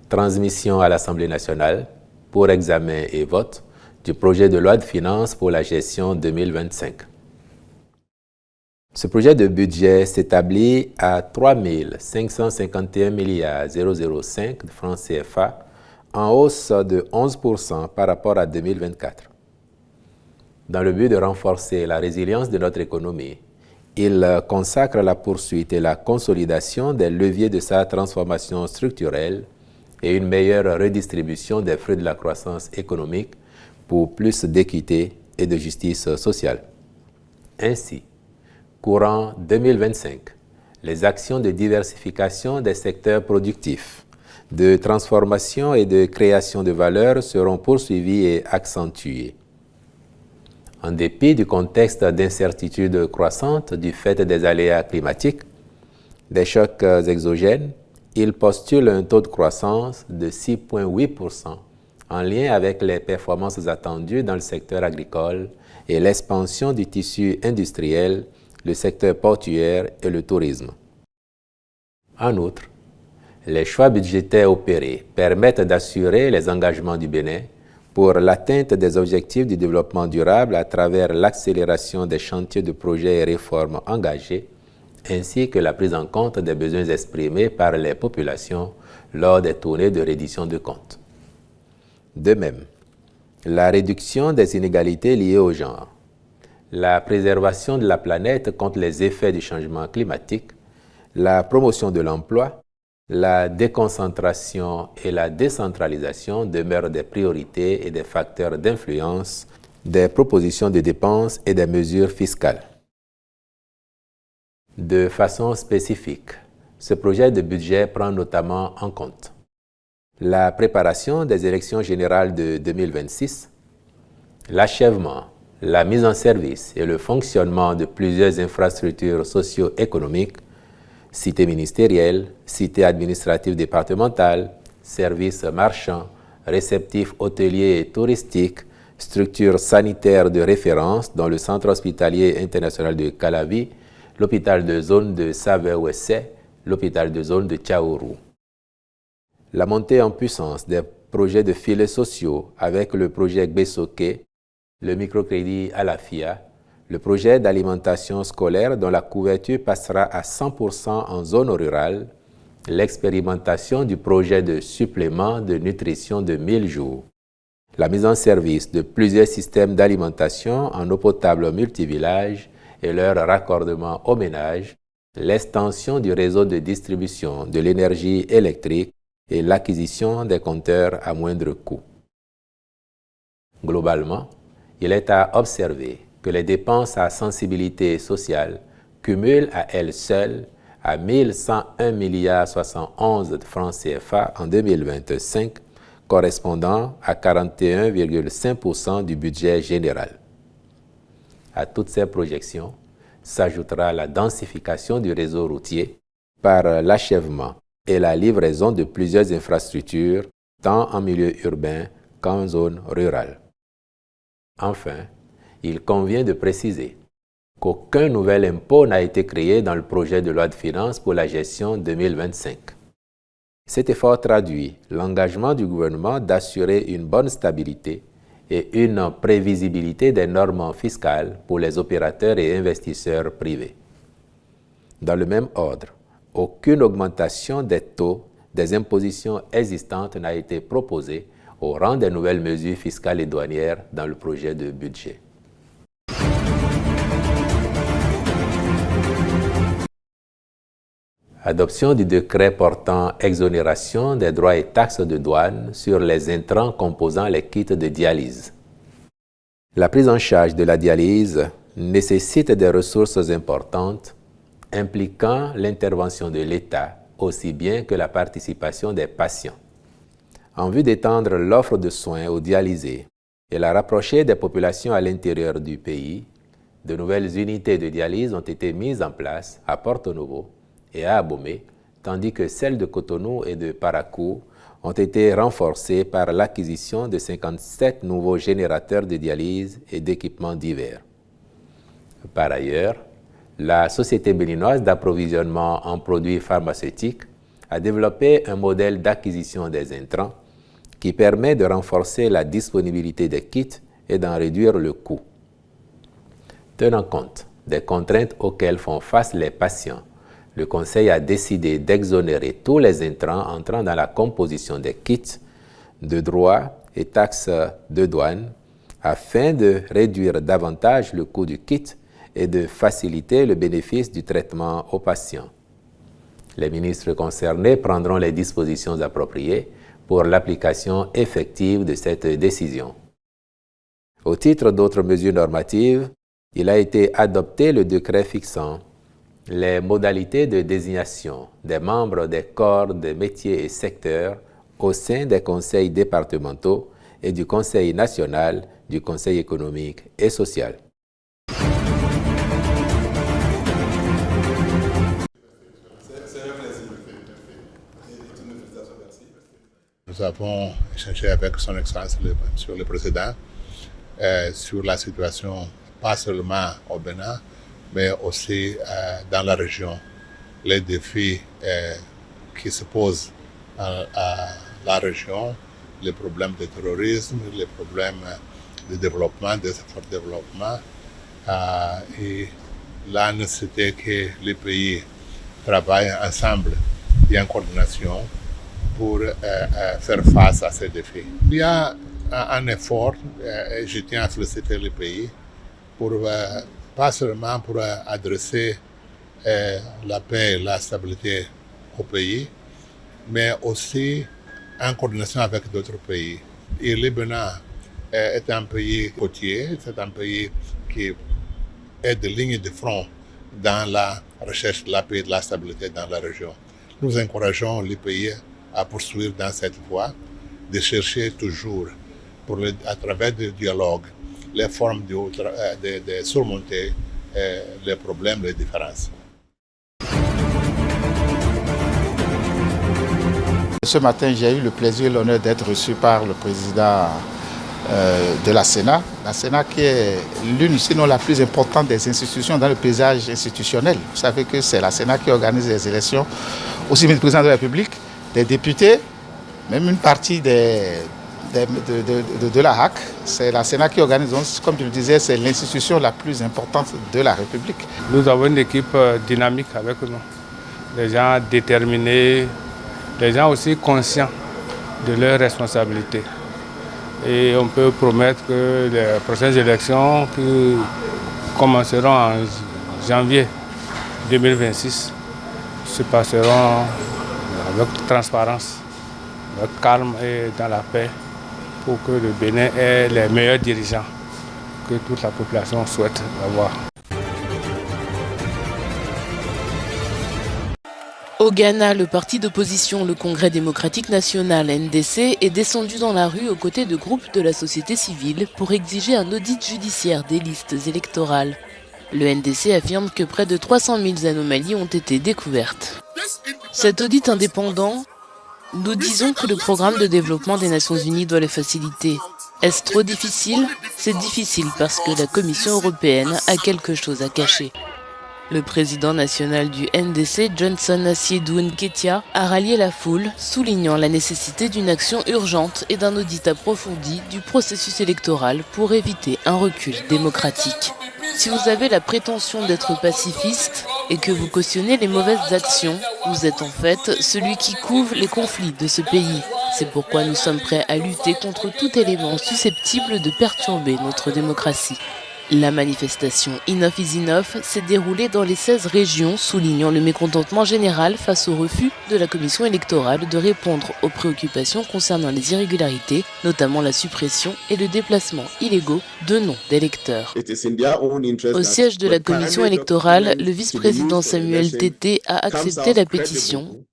transmission à l'Assemblée nationale pour examen et vote du projet de loi de finances pour la gestion 2025. Ce projet de budget s'établit à 3 551 005 de francs CFA, en hausse de 11% par rapport à 2024. Dans le but de renforcer la résilience de notre économie, il consacre la poursuite et la consolidation des leviers de sa transformation structurelle et une meilleure redistribution des fruits de la croissance économique pour plus d'équité et de justice sociale. Ainsi, courant 2025, les actions de diversification des secteurs productifs, de transformation et de création de valeur seront poursuivies et accentuées. En dépit du contexte d'incertitude croissante du fait des aléas climatiques, des chocs exogènes, il postule un taux de croissance de 6,8% en lien avec les performances attendues dans le secteur agricole et l'expansion du tissu industriel, le secteur portuaire et le tourisme. En outre, les choix budgétaires opérés permettent d'assurer les engagements du Bénin pour l'atteinte des objectifs du développement durable à travers l'accélération des chantiers de projets et réformes engagés, ainsi que la prise en compte des besoins exprimés par les populations lors des tournées de reddition de comptes. De même, la réduction des inégalités liées au genre, la préservation de la planète contre les effets du changement climatique, la promotion de l'emploi, la déconcentration et la décentralisation demeurent des priorités et des facteurs d'influence des propositions de dépenses et des mesures fiscales. De façon spécifique, ce projet de budget prend notamment en compte la préparation des élections générales de 2026, l'achèvement, la mise en service et le fonctionnement de plusieurs infrastructures socio-économiques, cités ministérielles, cités administratives départementales, services marchands, réceptifs hôteliers et touristiques, structures sanitaires de référence dont le Centre hospitalier international de Calavi, l'hôpital de zone de Savé-Ouessé, l'hôpital de zone de Tchaourou. La montée en puissance des projets de filets sociaux avec le projet Gbesoké, le microcrédit à la FIA, le projet d'alimentation scolaire dont la couverture passera à 100% en zone rurale, l'expérimentation du projet de supplément de nutrition de 1000 jours, la mise en service de plusieurs systèmes d'alimentation en eau potable multivillage et leur raccordement aux ménages, l'extension du réseau de distribution de l'énergie électrique et l'acquisition des compteurs à moindre coût. Globalement, il est à observer que les dépenses à sensibilité sociale cumulent à elles seules à 1101,71 de francs CFA en 2025, correspondant à 41,5% du budget général. À toutes ces projections s'ajoutera la densification du réseau routier par l'achèvement et la livraison de plusieurs infrastructures, tant en milieu urbain qu'en zone rurale. Enfin, il convient de préciser qu'aucun nouvel impôt n'a été créé dans le projet de loi de finances pour la gestion 2025. Cet effort traduit l'engagement du gouvernement d'assurer une bonne stabilité et une prévisibilité des normes fiscales pour les opérateurs et investisseurs privés. Dans le même ordre, aucune augmentation des taux des impositions existantes n'a été proposée au rang des nouvelles mesures fiscales et douanières dans le projet de budget. Adoption du décret portant exonération des droits et taxes de douane sur les intrants composant les kits de dialyse. La prise en charge de la dialyse nécessite des ressources importantes, impliquant l'intervention de l'État aussi bien que la participation des patients. En vue d'étendre l'offre de soins aux dialysés et la rapprocher des populations à l'intérieur du pays, de nouvelles unités de dialyse ont été mises en place à Porto Novo et à Abomey, tandis que celles de Cotonou et de Parakou ont été renforcées par l'acquisition de 57 nouveaux générateurs de dialyse et d'équipements divers. Par ailleurs, la Société béninoise d'approvisionnement en produits pharmaceutiques a développé un modèle d'acquisition des intrants qui permet de renforcer la disponibilité des kits et d'en réduire le coût. Tenant compte des contraintes auxquelles font face les patients, le Conseil a décidé d'exonérer tous les intrants entrant dans la composition des kits de droits et taxes de douane afin de réduire davantage le coût du kit et de faciliter le bénéfice du traitement aux patients. Les ministres concernés prendront les dispositions appropriées pour l'application effective de cette décision. Au titre d'autres mesures normatives, il a été adopté le décret fixant les modalités de désignation des membres des corps de métiers et secteurs au sein des conseils départementaux et du Conseil national du Conseil économique et social. Nous avons échangé avec son Excellence sur le Président sur la situation, pas seulement au Bénin, mais aussi dans la région, les défis qui se posent à la région, les problèmes de terrorisme, les problèmes de développement, des efforts de développement, et la nécessité que les pays travaillent ensemble et en coordination pour faire face à ces défis. Il y a un effort, et je tiens à féliciter les pays, pour, pas seulement pour adresser la paix et la stabilité au pays, mais aussi en coordination avec d'autres pays. Et le Bénin est un pays côtier, c'est un pays qui est de ligne de front dans la recherche de la paix et de la stabilité dans la région. Nous encourageons les pays à poursuivre dans cette voie, de chercher toujours, à travers du dialogue, les formes de surmonter les problèmes, les différences. Ce matin, j'ai eu le plaisir et l'honneur d'être reçu par le président de la Sénat. La Sénat qui est l'une, sinon la plus importante des institutions dans le paysage institutionnel. Vous savez que c'est la Sénat qui organise les élections, aussi bien du président de la République, des députés, même une partie de la HAC. C'est la Sénat qui organise, donc, comme je le disais, c'est l'institution la plus importante de la République. Nous avons une équipe dynamique avec nous, des gens déterminés, des gens aussi conscients de leurs responsabilités. Et on peut promettre que les prochaines élections qui commenceront en janvier 2026 se passeront avec transparence, avec calme et dans la paix pour que le Bénin ait les meilleurs dirigeants que toute la population souhaite avoir. Au Ghana, le parti d'opposition, le Congrès démocratique national NDC, est descendu dans la rue aux côtés de groupes de la société civile pour exiger un audit judiciaire des listes électorales. Le NDC affirme que près de 300 000 anomalies ont été découvertes. Cet audit indépendant, nous disons que le programme de développement des Nations Unies doit le faciliter. Est-ce trop difficile? C'est difficile parce que la Commission européenne a quelque chose à cacher. Le président national du NDC, Johnson Asiedu Nketia, a rallié la foule, soulignant la nécessité d'une action urgente et d'un audit approfondi du processus électoral pour éviter un recul démocratique. Si vous avez la prétention d'être pacifiste et que vous cautionnez les mauvaises actions, vous êtes en fait celui qui couvre les conflits de ce pays. C'est pourquoi nous sommes prêts à lutter contre tout élément susceptible de perturber notre démocratie. La manifestation Enough is Enough s'est déroulée dans les 16 régions, soulignant le mécontentement général face au refus de la commission électorale de répondre aux préoccupations concernant les irrégularités, notamment la suppression et le déplacement illégaux de noms d'électeurs. Au siège de la commission électorale, le vice-président Samuel Tété a accepté la pétition,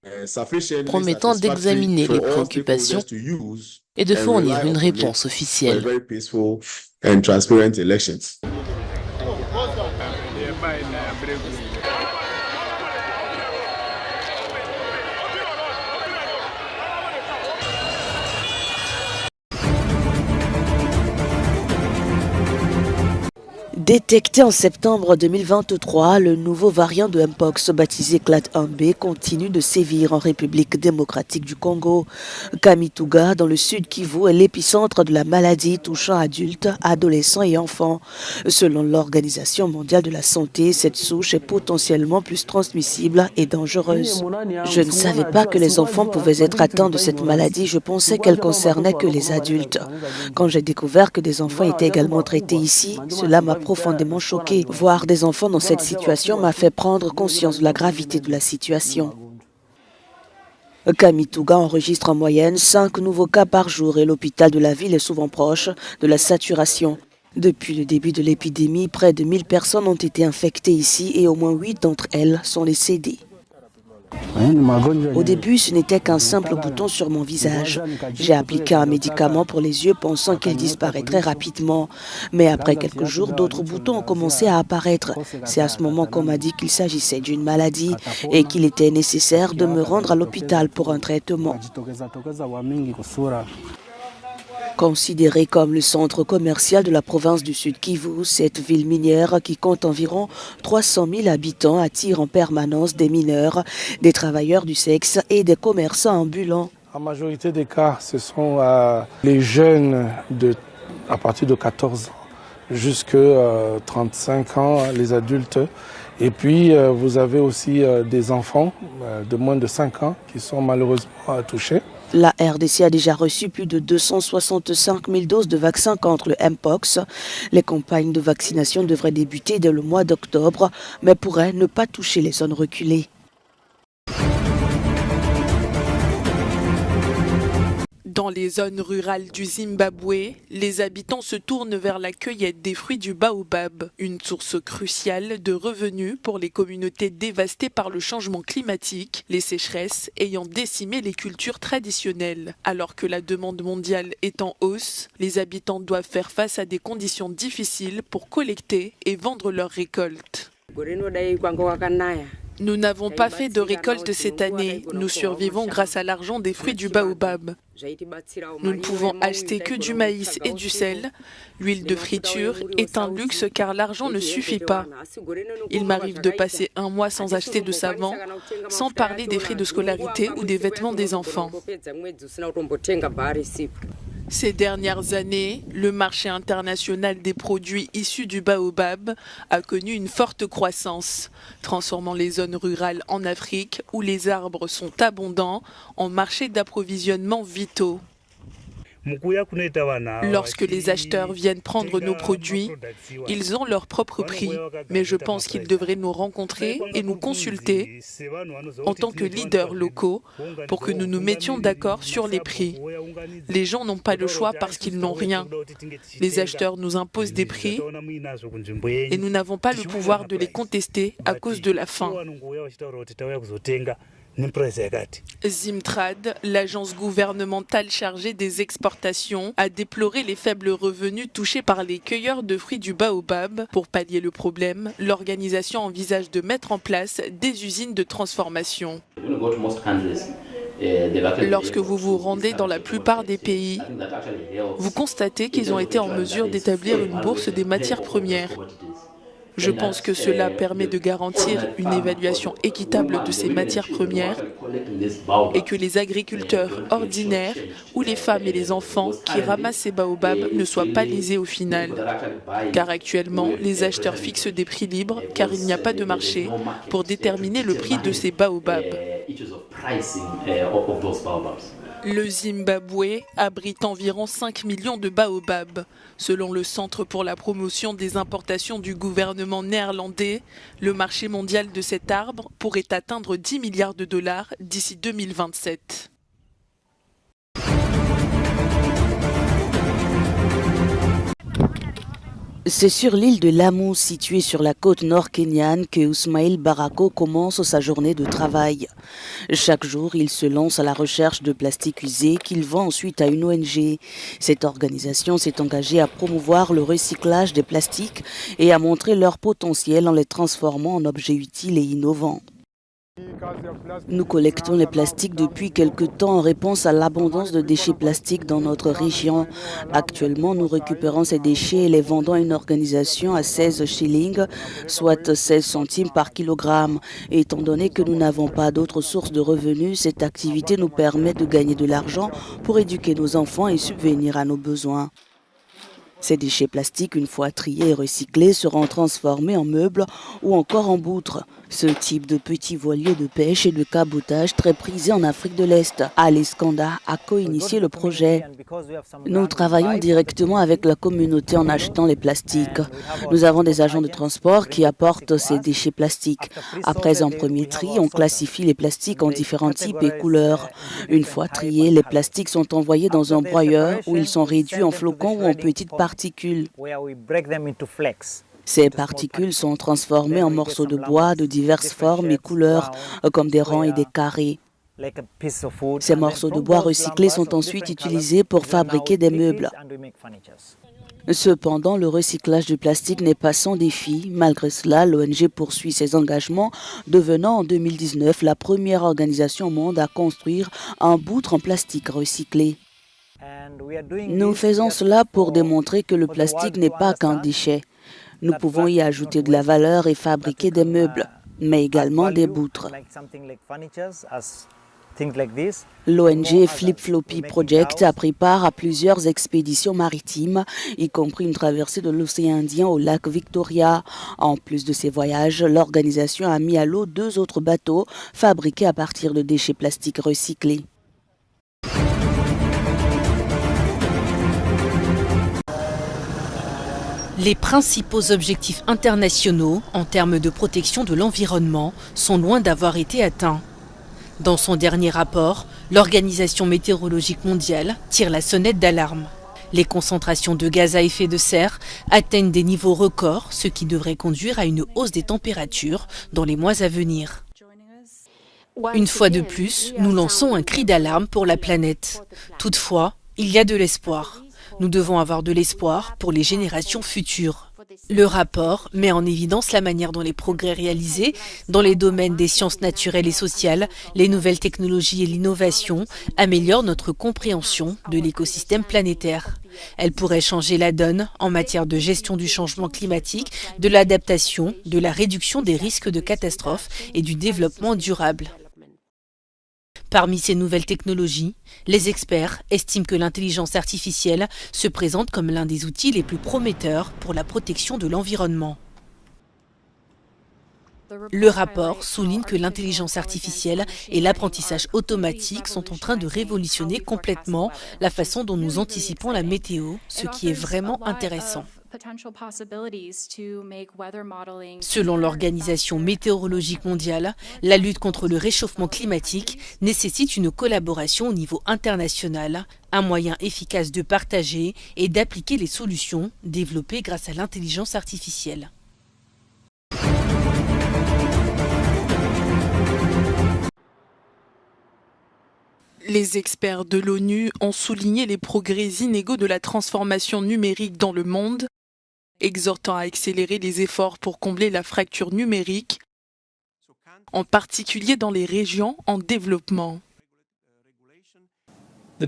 promettant d'examiner les préoccupations et de fournir une réponse officielle. And transparent elections. Détecté en septembre 2023, le nouveau variant de Mpox baptisé Clade 1B continue de sévir en République démocratique du Congo. Kamituga, dans le sud Kivu, est l'épicentre de la maladie touchant adultes, adolescents et enfants. Selon l'Organisation mondiale de la santé, cette souche est potentiellement plus transmissible et dangereuse. Je ne savais pas que les enfants pouvaient être atteints de cette maladie, je pensais qu'elle concernait que les adultes. Quand j'ai découvert que des enfants étaient également traités ici, cela m'a profondément choqué. Voir des enfants dans cette situation m'a fait prendre conscience de la gravité de la situation. Kamituga enregistre en moyenne 5 nouveaux cas par jour et l'hôpital de la ville est souvent proche de la saturation. Depuis le début de l'épidémie, près de 1000 personnes ont été infectées ici et au moins 8 d'entre elles sont décédées. Au début, ce n'était qu'un simple bouton sur mon visage. J'ai appliqué un médicament pour les yeux pensant qu'il disparaîtrait rapidement. Mais après quelques jours, d'autres boutons ont commencé à apparaître. C'est à ce moment qu'on m'a dit qu'il s'agissait d'une maladie et qu'il était nécessaire de me rendre à l'hôpital pour un traitement. Considérée comme le centre commercial de la province du Sud Kivu, cette ville minière qui compte environ 300 000 habitants attire en permanence des mineurs, des travailleurs du sexe et des commerçants ambulants. En majorité des cas, ce sont les jeunes à partir de 14 ans jusqu'à 35 ans, les adultes. Et puis, vous avez aussi des enfants de moins de 5 ans qui sont malheureusement touchés. La RDC a déjà reçu plus de 265 000 doses de vaccins contre le Mpox. Les campagnes de vaccination devraient débuter dès le mois d'octobre, mais pourraient ne pas toucher les zones reculées. Dans les zones rurales du Zimbabwe, les habitants se tournent vers la cueillette des fruits du baobab, une source cruciale de revenus pour les communautés dévastées par le changement climatique, les sécheresses ayant décimé les cultures traditionnelles. Alors que la demande mondiale est en hausse, les habitants doivent faire face à des conditions difficiles pour collecter et vendre leurs récoltes. Nous n'avons pas fait de récolte cette année. Nous survivons grâce à l'argent des fruits du baobab. Nous ne pouvons acheter que du maïs et du sel. L'huile de friture est un luxe car l'argent ne suffit pas. Il m'arrive de passer un mois sans acheter de savon, sans parler des frais de scolarité ou des vêtements des enfants. Ces dernières années, le marché international des produits issus du baobab a connu une forte croissance, transformant les zones rurales en Afrique où les arbres sont abondants en marchés d'approvisionnement vitaux. Lorsque les acheteurs viennent prendre nos produits, ils ont leur propre prix, mais je pense qu'ils devraient nous rencontrer et nous consulter en tant que leaders locaux pour que nous nous mettions d'accord sur les prix. Les gens n'ont pas le choix parce qu'ils n'ont rien. Les acheteurs nous imposent des prix et nous n'avons pas le pouvoir de les contester à cause de la faim. Zimtrad, l'agence gouvernementale chargée des exportations, a déploré les faibles revenus touchés par les cueilleurs de fruits du baobab. Pour pallier le problème, l'organisation envisage de mettre en place des usines de transformation. Lorsque vous vous rendez dans la plupart des pays, vous constatez qu'ils ont été en mesure d'établir une bourse des matières premières. Je pense que cela permet de garantir une évaluation équitable de ces matières premières et que les agriculteurs ordinaires ou les femmes et les enfants qui ramassent ces baobabs ne soient pas lésés au final. Car actuellement, les acheteurs fixent des prix libres car il n'y a pas de marché pour déterminer le prix de ces baobabs. Le Zimbabwe abrite environ 5 millions de baobabs. Selon le Centre pour la promotion des importations du gouvernement néerlandais, le marché mondial de cet arbre pourrait atteindre 10 milliards de dollars d'ici 2027. C'est sur l'île de Lamu, située sur la côte nord kenyane, que Ousmaïl Barako commence sa journée de travail. Chaque jour, il se lance à la recherche de plastique usé qu'il vend ensuite à une ONG. Cette organisation s'est engagée à promouvoir le recyclage des plastiques et à montrer leur potentiel en les transformant en objets utiles et innovants. Nous collectons les plastiques depuis quelque temps en réponse à l'abondance de déchets plastiques dans notre région. Actuellement, nous récupérons ces déchets et les vendons à une organisation à 16 shillings, soit 16 centimes par kilogramme. Et étant donné que nous n'avons pas d'autres sources de revenus, cette activité nous permet de gagner de l'argent pour éduquer nos enfants et subvenir à nos besoins. Ces déchets plastiques, une fois triés et recyclés, seront transformés en meubles ou encore en poutres. Ce type de petit voilier de pêche et de cabotage très prisé en Afrique de l'Est. Ali Skanda a co-initié le projet. Nous travaillons directement avec la communauté en achetant les plastiques. Nous avons des agents de transport qui apportent ces déchets plastiques. Après un premier tri, on classifie les plastiques en différents types et couleurs. Une fois triés, les plastiques sont envoyés dans un broyeur où ils sont réduits en flocons ou en petites particules. Ces particules sont transformées en morceaux de bois de diverses formes et couleurs, comme des ronds et des carrés. Ces morceaux de bois recyclés sont ensuite utilisés pour fabriquer des meubles. Cependant, le recyclage du plastique n'est pas sans défi. Malgré cela, l'ONG poursuit ses engagements, devenant en 2019 la première organisation au monde à construire un poutre en plastique recyclé. Nous faisons cela pour démontrer que le plastique n'est pas qu'un déchet. Nous pouvons y ajouter de la valeur et fabriquer des meubles, mais également des poutres. L'ONG Flip Floppy Project a pris part à plusieurs expéditions maritimes, y compris une traversée de l'océan Indien au lac Victoria. En plus de ces voyages, l'organisation a mis à l'eau 2 autres bateaux fabriqués à partir de déchets plastiques recyclés. Les principaux objectifs internationaux en termes de protection de l'environnement sont loin d'avoir été atteints. Dans son dernier rapport, l'Organisation météorologique mondiale tire la sonnette d'alarme. Les concentrations de gaz à effet de serre atteignent des niveaux records, ce qui devrait conduire à une hausse des températures dans les mois à venir. Une fois de plus, nous lançons un cri d'alarme pour la planète. Toutefois, il y a de l'espoir. Nous devons avoir de l'espoir pour les générations futures. Le rapport met en évidence la manière dont les progrès réalisés dans les domaines des sciences naturelles et sociales, les nouvelles technologies et l'innovation améliorent notre compréhension de l'écosystème planétaire. Elles pourraient changer la donne en matière de gestion du changement climatique, de l'adaptation, de la réduction des risques de catastrophes et du développement durable. Parmi ces nouvelles technologies, les experts estiment que l'intelligence artificielle se présente comme l'un des outils les plus prometteurs pour la protection de l'environnement. Le rapport souligne que l'intelligence artificielle et l'apprentissage automatique sont en train de révolutionner complètement la façon dont nous anticipons la météo, ce qui est vraiment intéressant. Selon l'Organisation météorologique mondiale, la lutte contre le réchauffement climatique nécessite une collaboration au niveau international, un moyen efficace de partager et d'appliquer les solutions développées grâce à l'intelligence artificielle. Les experts de l'ONU ont souligné les progrès inégaux de la transformation numérique dans le monde, exhortant à accélérer les efforts pour combler la fracture numérique, en particulier dans les régions en développement. Le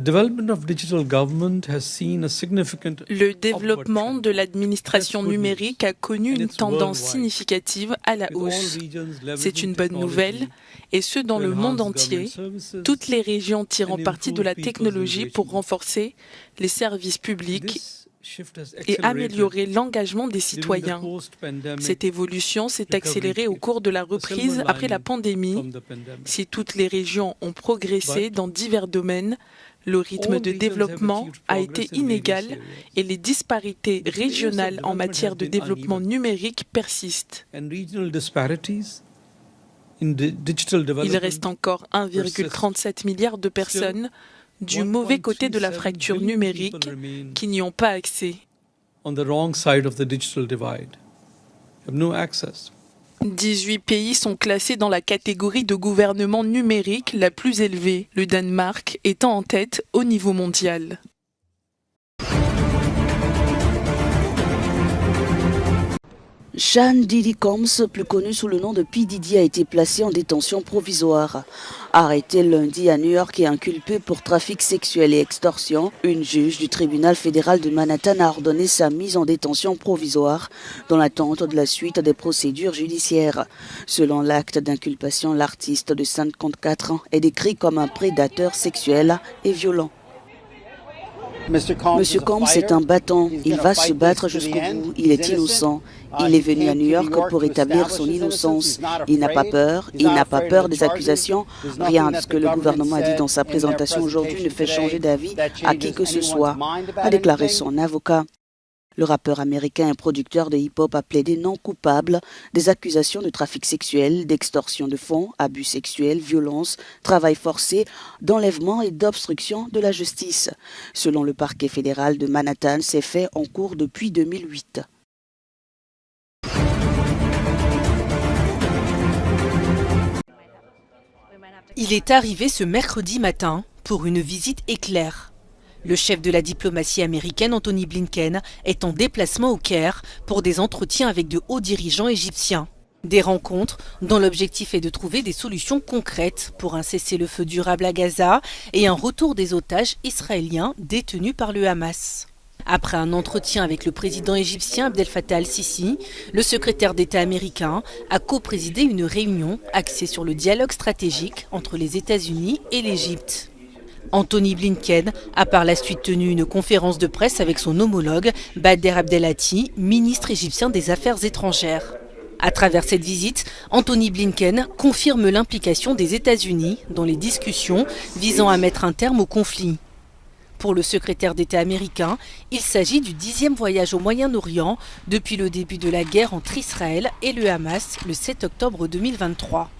développement de l'administration numérique a connu une tendance significative à la hausse. C'est une bonne nouvelle, et ce dans le monde entier, toutes les régions tirant parti de la technologie pour renforcer les services publics et améliorer l'engagement des citoyens. Cette évolution s'est accélérée au cours de la reprise après la pandémie. Si toutes les régions ont progressé dans divers domaines, le rythme de développement a été inégal et les disparités régionales en matière de développement numérique persistent. Il reste encore 1,37 milliard de personnes du mauvais côté de la fracture numérique qui n'y ont pas accès. 18 pays sont classés dans la catégorie de gouvernement numérique la plus élevée, le Danemark étant en tête au niveau mondial. Sean Diddy Combs, plus connu sous le nom de P. Diddy, a été placé en détention provisoire. Arrêté lundi à New York et inculpé pour trafic sexuel et extorsion, une juge du tribunal fédéral de Manhattan a ordonné sa mise en détention provisoire dans l'attente de la suite des procédures judiciaires. Selon l'acte d'inculpation, l'artiste de 54 ans est décrit comme un prédateur sexuel et violent. Monsieur Combs est un battant, il va se battre jusqu'au bout, il est innocent. Il est venu à New York pour établir son innocence. Il n'a pas peur, des accusations. Rien de ce que le gouvernement a dit dans sa présentation aujourd'hui ne fait changer d'avis à qui que ce soit, a déclaré son avocat. Le rappeur américain et producteur de hip-hop a plaidé non coupable des accusations de trafic sexuel, d'extorsion de fonds, abus sexuels, violence, travail forcé, d'enlèvement et d'obstruction de la justice. Selon le parquet fédéral de Manhattan, ces faits ont cours depuis 2008. Il est arrivé ce mercredi matin pour une visite éclair. Le chef de la diplomatie américaine, Anthony Blinken, est en déplacement au Caire pour des entretiens avec de hauts dirigeants égyptiens. Des rencontres dont l'objectif est de trouver des solutions concrètes pour un cessez-le-feu durable à Gaza et un retour des otages israéliens détenus par le Hamas. Après un entretien avec le président égyptien Abdel Fattah al-Sisi, le secrétaire d'État américain a coprésidé une réunion axée sur le dialogue stratégique entre les États-Unis et l'Égypte. Anthony Blinken a par la suite tenu une conférence de presse avec son homologue Bader Abdelati, ministre égyptien des Affaires étrangères. À travers cette visite, Anthony Blinken confirme l'implication des États-Unis dans les discussions visant à mettre un terme au conflit. Pour le secrétaire d'État américain, il s'agit du 10e voyage au Moyen-Orient depuis le début de la guerre entre Israël et le Hamas le 7 octobre 2023.